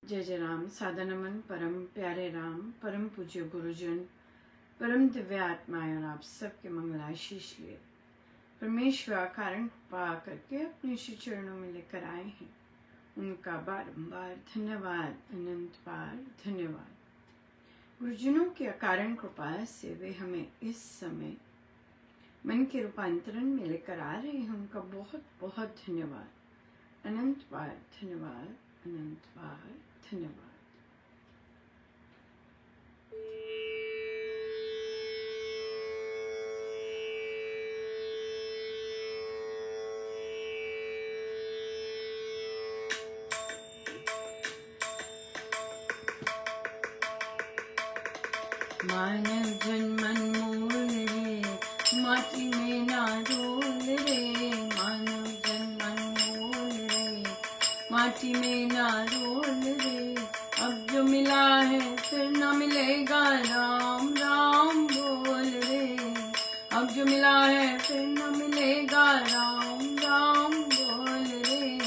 जय जय राम। सादा नमन परम प्यारे राम, परम पूज्य गुरुजन, परम दिव्य आत्माएं और आप सबके मंगलाशीष लिए परमेश्वर कारण कृपा करके अपने श्री चरणों में लेकर आए हैं। उनका बारंबार धन्यवाद, अनंत बार धन्यवाद। गुरुजनों की अकारण कृपा से वे हमें इस समय मन के रूपांतरण में लेकर आ रहे हैं। उनका बहुत बहुत धन्यवाद, अनंत बार धन्यवाद, अनंत बार धन्यवाद। मानव जन्मन मूल रे, माटी में ना डोल रे। मानव जन्मन मूल रे, माटी में ना डोल रे। अब जो मिला है फिर न मिलेगा, राम राम बोल रे। अब जो मिला है फिर न मिलेगा, राम राम बोल रे।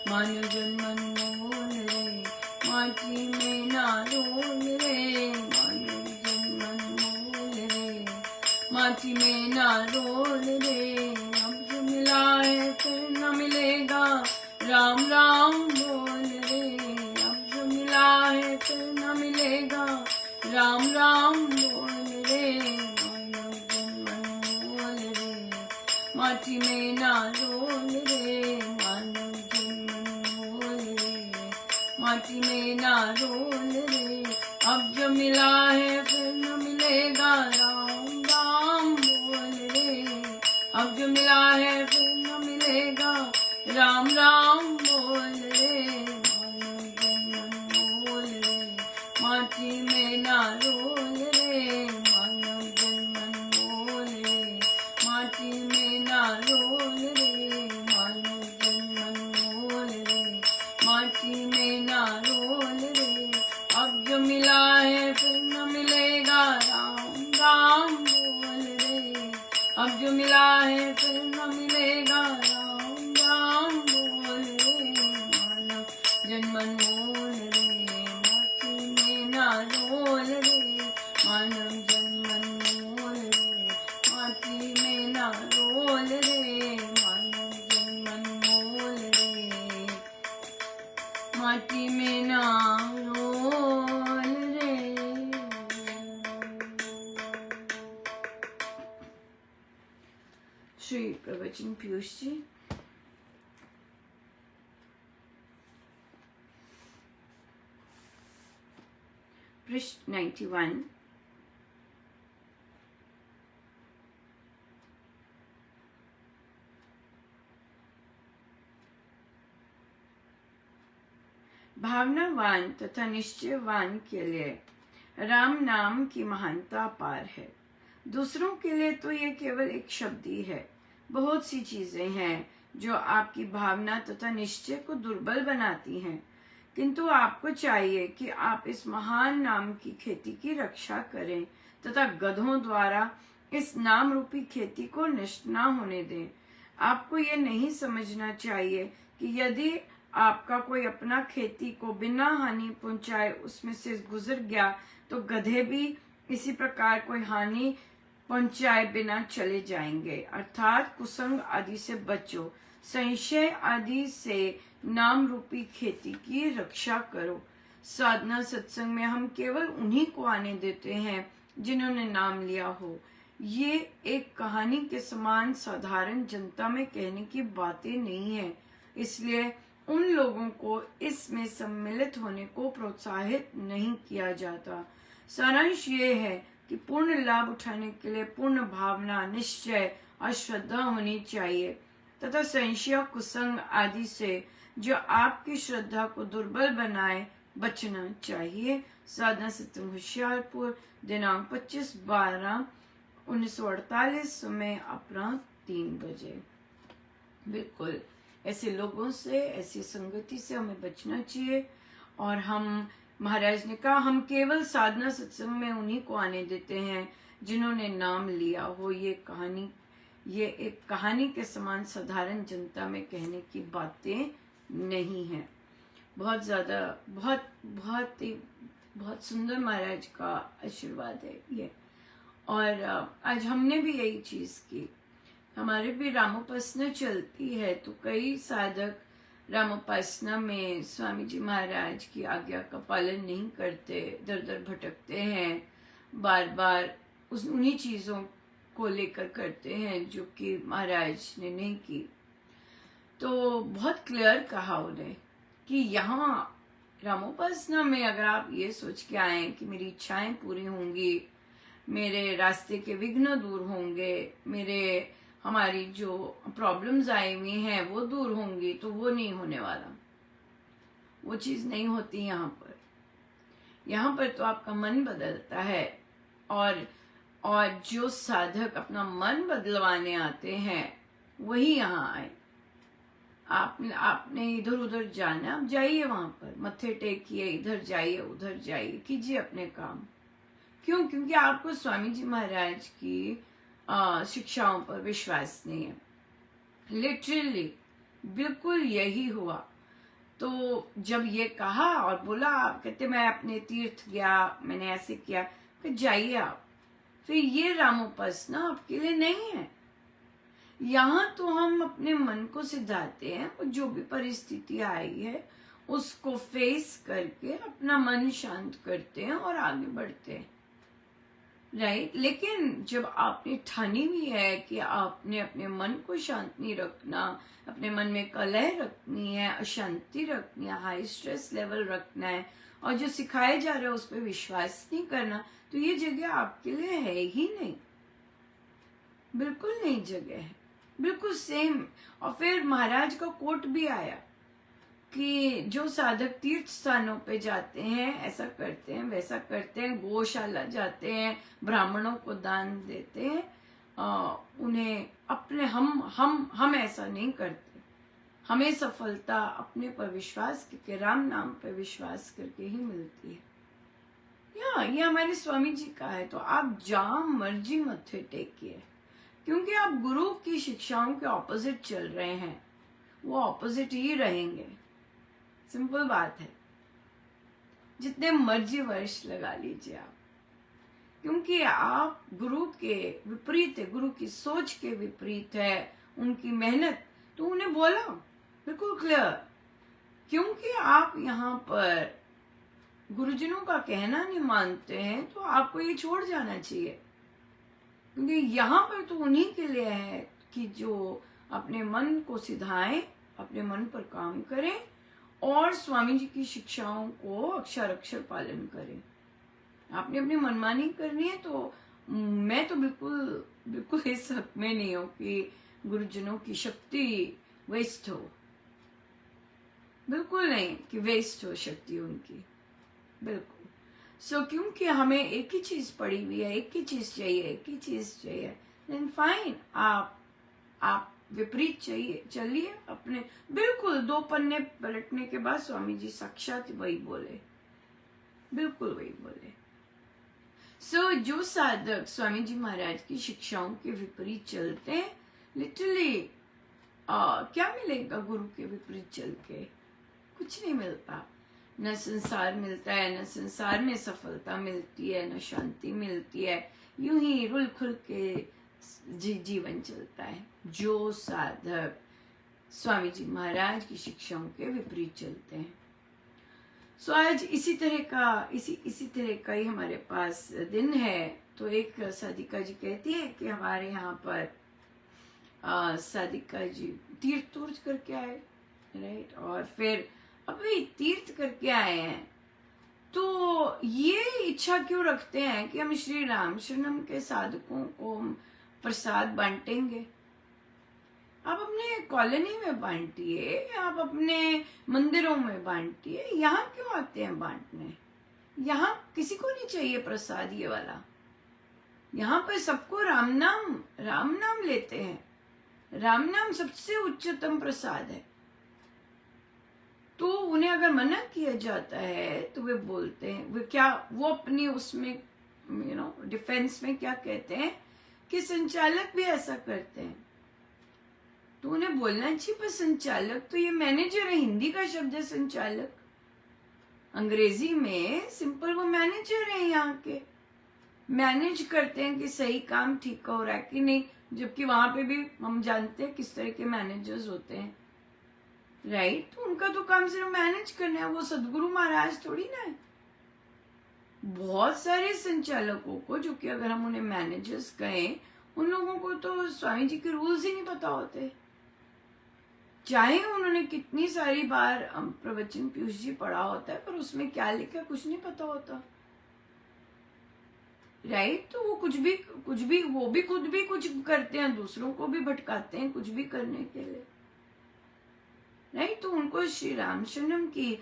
मानव जन्मन मूल रे, माटी में ना डोल रे। मानव जन्मन मूल रे, माटी में ना डोल रे। अब जो मिला है फिर न मिलेगा, राम राम बोल रे। अब जो मिला है फिर न मिलेगा, राम राम बोल रे। मानव जन्मन मूल रे, माटी में ना डोल रे। मानव जन्मन मूल रे, माटी में ना डोल रे। अब जो मिला है फिर न मिलेगा, राम राम बोल रे। अब जो मिला है फिर न मिलेगा, राम राम बोल रे। मानव जन्मन मूल रे, माटी में ना डोल रे। मानव जन्मन मूल रे, माटी में ना डोल रे। मानव जन्मन मूल रे, माटी में ना डोल रे। अब जो मिला है फिर न मिलेगा, राम राम बोल रे। अब जो मिला है फिर न मिलेगा, राम राम बोल रे। मानव जन्मन मूल रे, माटी में ना डोल रे। मानव जन्मन मूल रे, माटी में ना डोल रे। मानव जन्मन मूल रे, माटी में ना डोल रे। श्री प्रवचन पीयूष जी। पृष्ठ 91। भावनावान तथा निश्चयवान के लिए राम नाम की महानता अपार है। दूसरों के लिए तो ये केवल एक शब्द ही है। बहुत सी चीजें हैं जो आपकी भावना तथा निश्चय को दुर्बल बनाती हैं, किंतु आपको चाहिए कि आप इस महान नाम की खेती की रक्षा करें तथा गधों द्वारा इस नाम रूपी खेती को नष्ट न होने दें। आपको ये नहीं समझना चाहिए कि यदि आपका कोई अपना खेती को बिना हानि पहुंचाए उसमें से गुजर गया तो गधे भी इसी प्रकार कोई हानि पहुंचाए बिना चले जाएंगे। अर्थात कुसंग आदि से बचो, संशय आदि से नाम रूपी खेती की रक्षा करो। साधना सत्संग में हम केवल उन्हीं को आने देते हैं जिन्होंने नाम लिया हो। ये एक कहानी के समान साधारण जनता में कहने की बातें नहीं है, इसलिए उन लोगों को इसमें सम्मिलित होने को प्रोत्साहित नहीं किया जाता। सारांश ये है कि पूर्ण लाभ उठाने के लिए पूर्ण भावना, निश्चय और श्रद्धा होनी चाहिए तथा संशय, कुसंग आदि से जो आपकी श्रद्धा को दुर्बल बनाए बचना चाहिए। साधना सत्संग होशियारपुर, दिनांक 25/12/1948, समय अपराह्न 3 बजे। बिल्कुल ऐसे लोगों से, ऐसी संगति से हमें बचना चाहिए। और हम, महाराज ने कहा, हम केवल साधना सत्संग में उन्हीं को आने देते हैं जिन्होंने नाम लिया हो। ये एक कहानी के समान साधारण जनता में कहने की बातें नहीं है। बहुत ज़्यादा, बहुत बहुत ही बहुत सुंदर महाराज का आशीर्वाद है ये। और आज हमने भी यही चीज़ की। हमारे भी रामोपासना चलती है, तो कई साधक रामोपासना में स्वामी जी महाराज की आज्ञा का पालन नहीं करते, दर दर भटकते हैं, बार बार उन्हीं चीज़ों को लेकर करते हैं जो कि महाराज ने नहीं की। तो बहुत क्लियर कहा उन्हें कि यहाँ रामोपासना में अगर आप ये सोच के आए कि मेरी इच्छाएं पूरी होंगी, मेरे रास्ते के विघ्न दूर होंगे, मेरे हमारी जो प्रॉब्लम्स आई हुई हैं वो दूर होंगी, तो वो नहीं होने वाला। वो चीज़ नहीं होती यहाँ पर। यहाँ पर तो आपका मन बदलता है। और जो साधक अपना मन बदलवाने आते हैं वही यहाँ आए। आपने इधर उधर जाना, आप जाइए वहां पर, मत्थे टेकिए, इधर जाइए उधर जाइए, कीजिए अपने काम। क्यों? क्योंकि आपको स्वामी जी महाराज की शिक्षाओं पर विश्वास नहीं है। लिटरली बिल्कुल यही हुआ। तो जब ये कहा और बोला, कहते मैं अपने तीर्थ गया, मैंने ऐसे किया, कि जाइए आप। फिर ये रामोपासना आपके लिए नहीं है। यहाँ तो हम अपने मन को सिधाते हैं, और जो भी परिस्थिति आई है उसको फेस करके अपना मन शांत करते हैं और आगे बढ़ते हैं, राइट। लेकिन जब आपने ठानी भी है कि आपने अपने मन को शांत नहीं रखना, अपने मन में कलह रखनी है, अशांति रखनी है, हाई स्ट्रेस लेवल रखना है, और जो सिखाया जा रहा है उस पर विश्वास नहीं करना, तो ये जगह आपके लिए है ही नहीं, बिल्कुल नहीं जगह है, बिल्कुल सेम। और फिर महाराज का कोट भी आया कि जो साधक तीर्थ स्थानों पे जाते हैं, ऐसा करते हैं, वैसा करते हैं, गौशाला जाते हैं, ब्राह्मणों को दान देते हैं, उन्हें अपने हम ऐसा नहीं करते। हमें सफलता अपने पर विश्वास करके, राम नाम पर विश्वास करके ही मिलती है। ये हमारे स्वामी जी का है। तो आप जहां मर्जी मत्थे टेकिए, क्योंकि आप गुरु की शिक्षाओं के ऑपोजिट चल रहे हैं, वो ऑपोजिट ही रहेंगे। सिंपल बात है। जितने मर्जी वर्ष लगा लीजिए आप, क्योंकि आप गुरु के विपरीत है, गुरु की सोच के विपरीत है उनकी मेहनत। तो उन्हें बोला बिल्कुल क्लियर, क्योंकि आप यहाँ पर गुरुजनों का कहना नहीं मानते हैं, तो आपको ये छोड़ जाना चाहिए। क्योंकि यहाँ पर तो उन्हीं के लिए है कि जो अपने मन को सिधाएं, अपने मन पर काम करें और स्वामी जी की शिक्षाओं को अक्षर अक्षर पालन करें। आपने अपनी मनमानी करनी है तो मैं तो बिल्कुल इस हक में नहीं हूं कि गुरुजनों की शक्ति वेस्ट हो, बिल्कुल नहीं कि वेस्ट हो शक्ति उनकी, बिल्कुल। क्योंकि हमें एक ही चीज पड़ी हुई है, एक ही चीज चाहिए, देन फाइन, आप विपरीत चलिए अपने। बिल्कुल 2 पन्ने पलटने के बाद स्वामी जी साक्षात वही बोले, बिल्कुल वही बोले। जो साधक स्वामी जी महाराज की शिक्षाओं के विपरीत चलते हैं, लिटरली क्या मिलेगा गुरु के विपरीत चल के? कुछ नहीं मिलता। न संसार मिलता है, न संसार में सफलता मिलती है, न शांति मिलती है। यूं ही रुल खुल के जीवन चलता है जो साधक स्वामी जी महाराज की शिक्षाओं के विपरीत चलते हैं। आज इसी तरह का ही हमारे पास दिन है। तो एक साधिका जी कहती है कि हमारे यहाँ पर साधिका जी तीर्थ करके आए, राइट, और फिर अभी तीर्थ करके आए हैं, तो ये इच्छा क्यों रखते हैं कि हम श्री राम शरणम के साधकों को प्रसाद बांटेंगे? आप अपने कॉलोनी में बांटिए, आप अपने मंदिरों में बांटिए, यहाँ क्यों आते हैं बांटने? यहाँ किसी को नहीं चाहिए प्रसाद ये वाला। यहाँ पर सबको राम नाम लेते हैं। राम नाम सबसे उच्चतम प्रसाद है। तो उन्हें अगर मना किया जाता है तो वे बोलते हैं, वो अपनी उसमें डिफेंस में क्या कहते हैं कि संचालक भी ऐसा करते हैं। तो उन्हें बोलना चाहिए, पर संचालक तो ये मैनेजर है, हिंदी का शब्द है संचालक। अंग्रेजी में सिंपल वो मैनेजर है, यहाँ के मैनेज करते हैं कि सही काम ठीक हो रहा है कि नहीं, जबकि वहां पे भी हम जानते हैं किस तरह के मैनेजर्स होते हैं, राइट। तो उनका तो काम सिर्फ मैनेज करना है, वो सदगुरु महाराज थोड़ी ना है। बहुत सारे संचालकों को, जो कि अगर हम उन्हें मैनेजर्स कहें, उन लोगों को तो स्वामी जी के रूल्स ही नहीं पता होते, चाहे उन्होंने कितनी सारी बार प्रवचन पीयूष जी पढ़ा होता है, पर उसमें क्या लिखा कुछ नहीं पता होता, राइट। तो वो कुछ भी वो भी खुद भी कुछ करते हैं, दूसरों को भी भटकाते हैं कुछ भी करने के लिए, राइट। तो उनको श्री रामशरणम की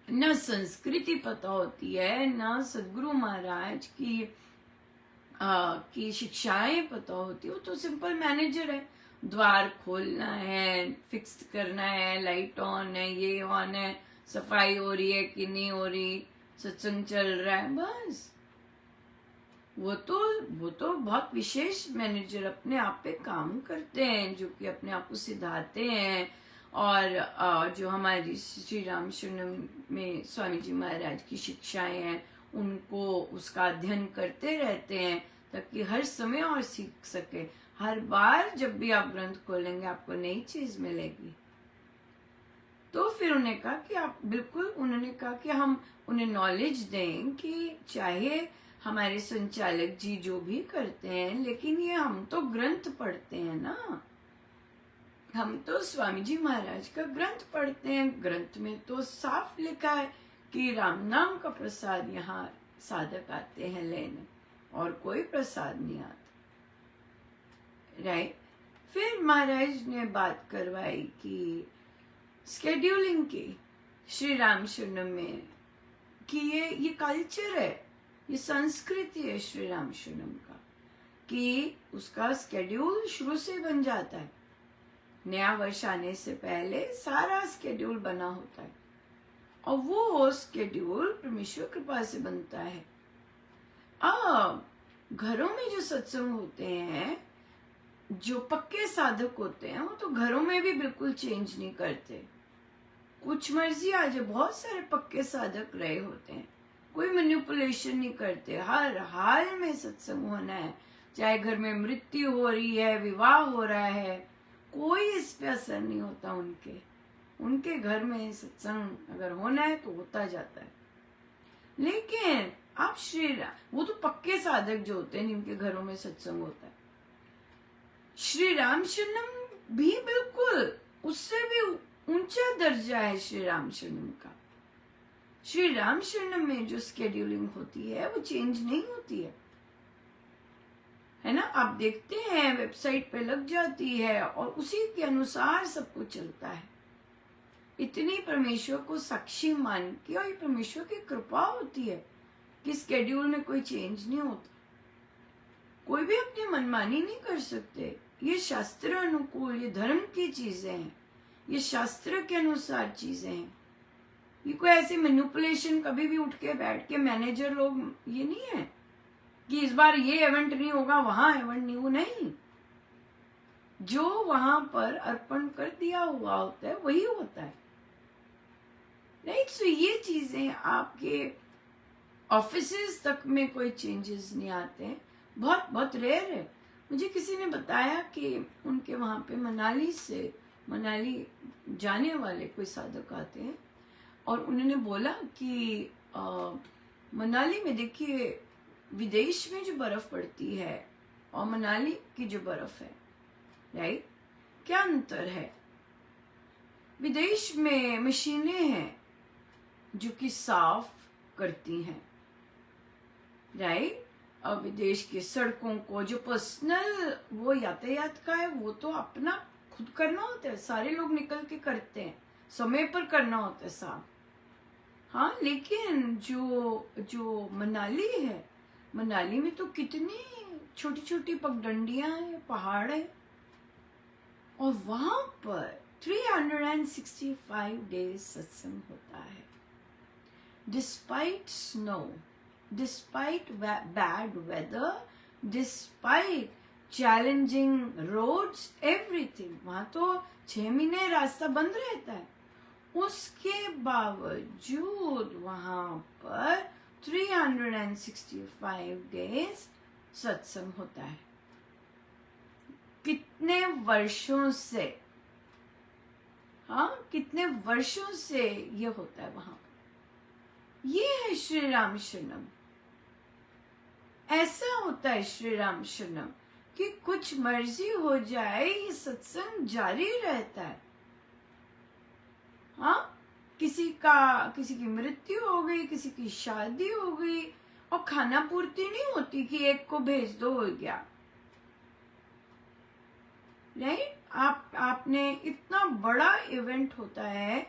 न संस्कृति पता होती है, न सदगुरु महाराज की शिक्षाएं पता होती। वो तो सिंपल मैनेजर है, द्वार खोलना है, फिक्स करना है, लाइट ऑन है, ये ऑन है, सफाई हो रही है कि नहीं हो रही, सत्संग चल रहा है, बस। वो तो बहुत विशेष मैनेजर अपने आप पे काम करते हैं, जो कि अपने आप को सिधाते हैं। और जो हमारी श्री रामशरणम में स्वामी जी महाराज की शिक्षाएं हैं, उनको उसका अध्ययन करते रहते हैं, ताकि हर समय और सीख सके। हर बार जब भी आप ग्रंथ खोलेंगे आपको नई चीज मिलेगी। तो फिर उन्होंने कहा कि हम उन्हें नॉलेज दें कि चाहे हमारे संचालक जी जो भी करते हैं, लेकिन ये हम तो ग्रंथ पढ़ते हैं ना, हम तो स्वामी जी महाराज का ग्रंथ पढ़ते हैं। ग्रंथ में तो साफ लिखा है कि राम नाम का प्रसाद यहाँ साधक आते हैं लेने, और कोई प्रसाद नहीं आता, राइट। फिर महाराज ने बात करवाई कि स्केड्यूलिंग की श्री रामशरणम में, कि ये कल्चर है, ये संस्कृति है श्री रामशरणम का, कि उसका स्केड्यूल शुरू से बन जाता है। नया वर्ष आने से पहले सारा स्केड्यूल बना होता है, और वो स्केड्यूल परमेश्वर कृपा से बनता है। अब घरों में जो सत्संग होते हैं, जो पक्के साधक होते हैं, वो तो घरों में भी बिल्कुल चेंज नहीं करते, कुछ मर्जी आ जाए। बहुत सारे पक्के साधक रहे होते हैं, कोई मैनिपुलेशन नहीं करते, हर हाल में सत्संग होना है, चाहे घर में मृत्यु हो रही है, विवाह हो रहा है, कोई इस पे असर नहीं होता उनके घर में सत्संग अगर होना है तो होता जाता है। लेकिन आप वो तो पक्के साधक जो होते हैं, जिनके घरों में सत्संग होता है। श्री रामशरणम भी बिल्कुल उससे भी ऊंचा दर्जा है श्री रामशरणम का। श्री रामशरणम में जो स्केड्यूलिंग होती है वो चेंज नहीं होती है ना। आप देखते हैं वेबसाइट पे लग जाती है और उसी के अनुसार सब कुछ चलता है। इतनी परमेश्वर को साक्षी मान के, और ये परमेश्वर की कृपा होती है कि स्केड्यूल में कोई चेंज नहीं होता, कोई भी अपनी मनमानी नहीं कर सकते। ये शास्त्र अनुकूल, ये धर्म की चीजें हैं, ये शास्त्र के अनुसार चीजें हैं। ये कोई ऐसे मैनिपुलेशन, कभी भी उठ के बैठ के मैनेजर लोग, ये नहीं है कि इस बार ये इवेंट नहीं होगा, वहां इवेंट नहीं, वो नहीं। जो वहां पर अर्पण कर दिया हुआ होता है वही होता है, राइट। सो ये चीजें आपके ऑफिसेस तक में कोई चेंजेस नहीं आते हैं, बहुत बहुत रेयर है। मुझे किसी ने बताया कि उनके वहां पे मनाली जाने वाले कोई साधक आते हैं, और उन्होंने बोला कि मनाली में देखिए, विदेश में जो बर्फ पड़ती है और मनाली की जो बर्फ है, राइट, क्या अंतर है। विदेश में मशीनें हैं जो कि साफ करती हैं, राइट। और विदेश की सड़कों को जो पर्सनल वो यातायात का है, वो तो अपना खुद करना होता है, सारे लोग निकल के करते हैं, समय पर करना होता है साफ। हाँ, लेकिन जो मनाली है, मनाली में तो कितनी छोटी छोटी पगडंडियां हैं, पहाड़ है, और वहां पर 365 डेज सत्संग होता है, despite snow, despite bad weather, despite challenging roads, everything. वहां तो 6 महीने रास्ता बंद रहता है, उसके बावजूद वहां पर 365 डेज सत्संग होता है। कितने वर्षों से, हाँ, कितने वर्षों से ये होता है वहां पर। ये है श्री राम शरणम। ऐसा होता है श्री राम शरणम कि कुछ मर्जी हो जाए, ये सत्संग जारी रहता है। हाँ, किसी की मृत्यु हो गई, किसी की शादी हो गई, और खाना पूर्ति नहीं होती कि एक को भेज दो हो गया। राइट? आपने इतना बड़ा इवेंट होता है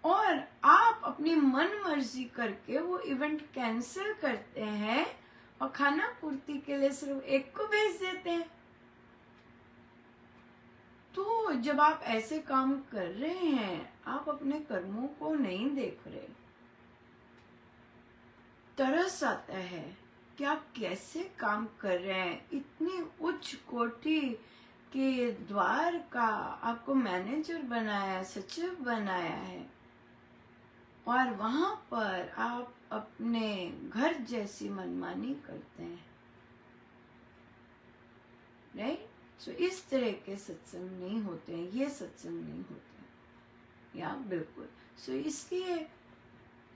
और आप अपनी मन मर्जी करके वो इवेंट कैंसिल करते हैं और खाना पूर्ति के लिए सिर्फ एक को भेज देते हैं। तो जब आप ऐसे काम कर रहे हैं, आप अपने कर्मों को नहीं देख रहे। तरस आता है कि आप कैसे काम कर रहे हैं। इतनी उच्च कोटि के द्वार का आपको मैनेजर बनाया, सचिव बनाया है, और वहां पर आप अपने घर जैसी मनमानी करते हैं। राइट? सो इस तरह के सत्संग नहीं होते हैं, ये सत्संग नहीं होते हैं। या बिल्कुल। सो इसलिए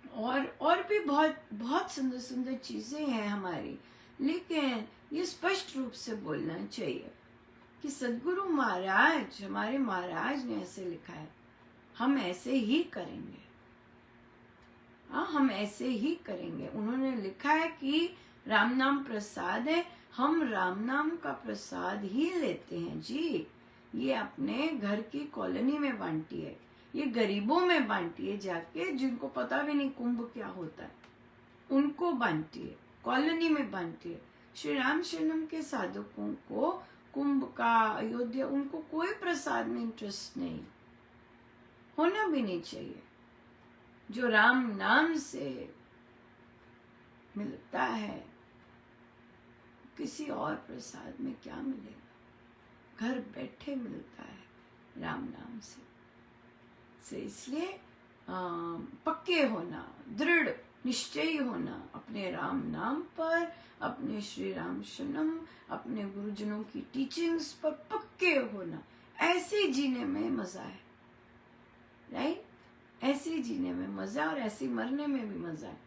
और भी बहुत बहुत सुंदर सुंदर चीजें हैं हमारी, लेकिन ये स्पष्ट रूप से बोलना चाहिए कि सद्गुरु महाराज, हमारे महाराज ने ऐसे लिखा है, हम ऐसे ही करेंगे। हाँ, हम ऐसे ही करेंगे। उन्होंने लिखा है कि राम नाम प्रसाद है, हम राम नाम का प्रसाद ही लेते हैं जी। ये अपने घर की कॉलोनी में बांटी है, ये गरीबों में बांटी है, जाके जिनको पता भी नहीं कुंभ क्या होता है उनको बांटी है, कॉलोनी में बांटी है। श्री राम शरणम के साधकों को कुंभ का, अयोध्या, उनको कोई प्रसाद में इंटरेस्ट नहीं, होना भी नहीं चाहिए। जो राम नाम से मिलता है, किसी और प्रसाद में क्या मिलेगा? घर बैठे मिलता है राम नाम से इसलिए पक्के होना, दृढ़ निश्चयी होना अपने राम नाम पर, अपने श्री राम शरणम, अपने गुरुजनों की टीचिंग्स पर पक्के होना। ऐसे जीने में मजा है। राइट? ऐसे जीने में मजा, और ऐसे मरने में भी मजा है।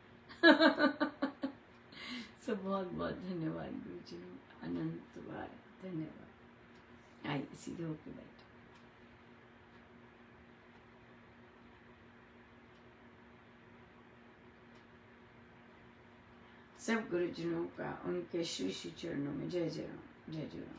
सो बहुत बहुत धन्यवाद गुरुजनों, अनंत बार धन्यवाद। आइए सीधे होके बैठे। सब गुरुजनों का उनके श्री श्री चरणों में जय जय राम, जय जय राम।